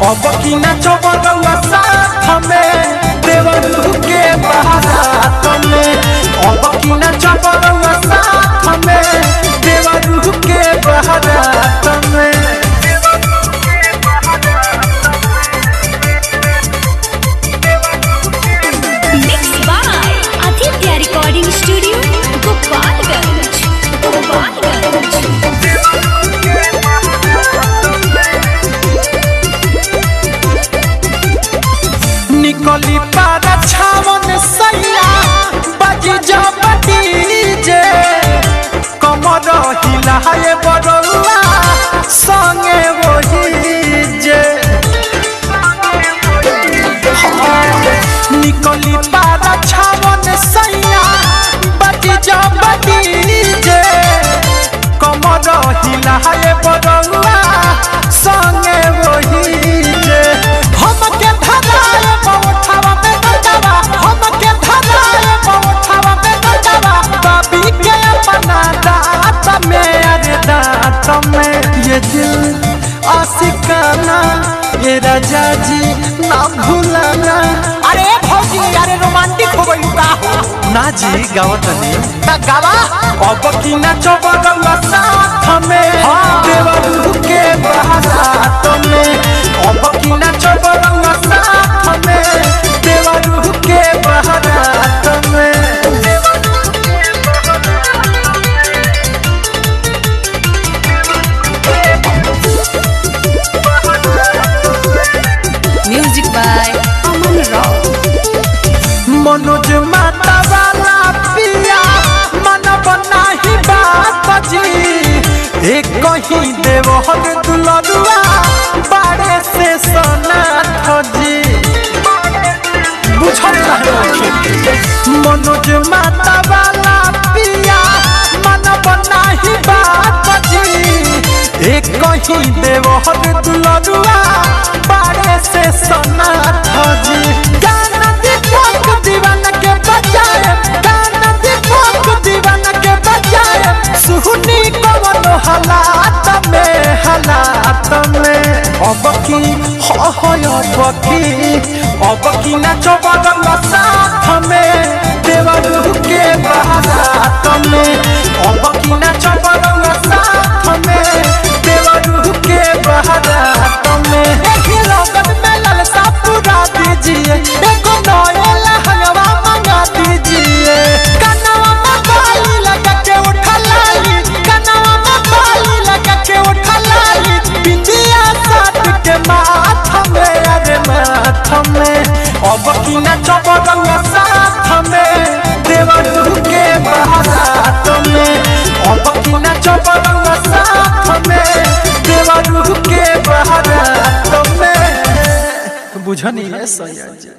अब की न चबरवा साथ में देवरू के बारात में। अब की न चबरवा साथ में देवरू के बारात में। Mixed by Aditya Recording Studio, Gopalganj, Gopalganj। निकली पारा छावन सैया बाजी जब डीजे कमर हिलाए बड़ौआ संगे वही जे। निकली पारा छावन सैया बाजी जब डीजे कमर हिलाए बड़ौआ संगे वही जे। हमके धराए पौठावा में नचावा, हमके धराए पौठावा में नचावा, बाबी के अपना दांत में, अरे दांत में। ये दिल आशिकाना ये राजा जी ना भूलाना। अरे भौजी अरे रोमांटिक हो गई का हो ना जी गावत नहीं ता गावा। अब की ना चबरवा साथ में देवरू के बारात में। अब की ना चबरवा साथ में देवरू के बारात में। Music by Aman Rao। Manoj माता वाला पिया मन बना ही बात जी। एक कहीं देवहर दुलरुआ बाड़े से सनाथ जी। बुझल मनोज माता वाला पिया मन बना ही बात जी। एक कहीं देवहर दुलरुआ बाड़े से सनाथ जी। गाना दीपक दीवाना के बजाए, गाना दीपक दीवाना के बजाए, सुनी कवन हालात में, हालात में। अब की अब की न चबरवा साथ में देवरू के बारात में। अब की न चबरवा साथ में देवरू के बारात में। देखिए लगन में ललसा पूरा दीजिए, एको नया लहंगवा मंगा दीजिए। कनवा में बाली लगा के उठा लाली, कनवा में बाली लगा के उठा लाली, बिंदिया साथ के माथ में, अरे माथ में। अब की न चबरवा साथ में देवरू के बारात में। अब की न चबरवा साथ में देवरू के बारात में। बुझनी है सैया जी।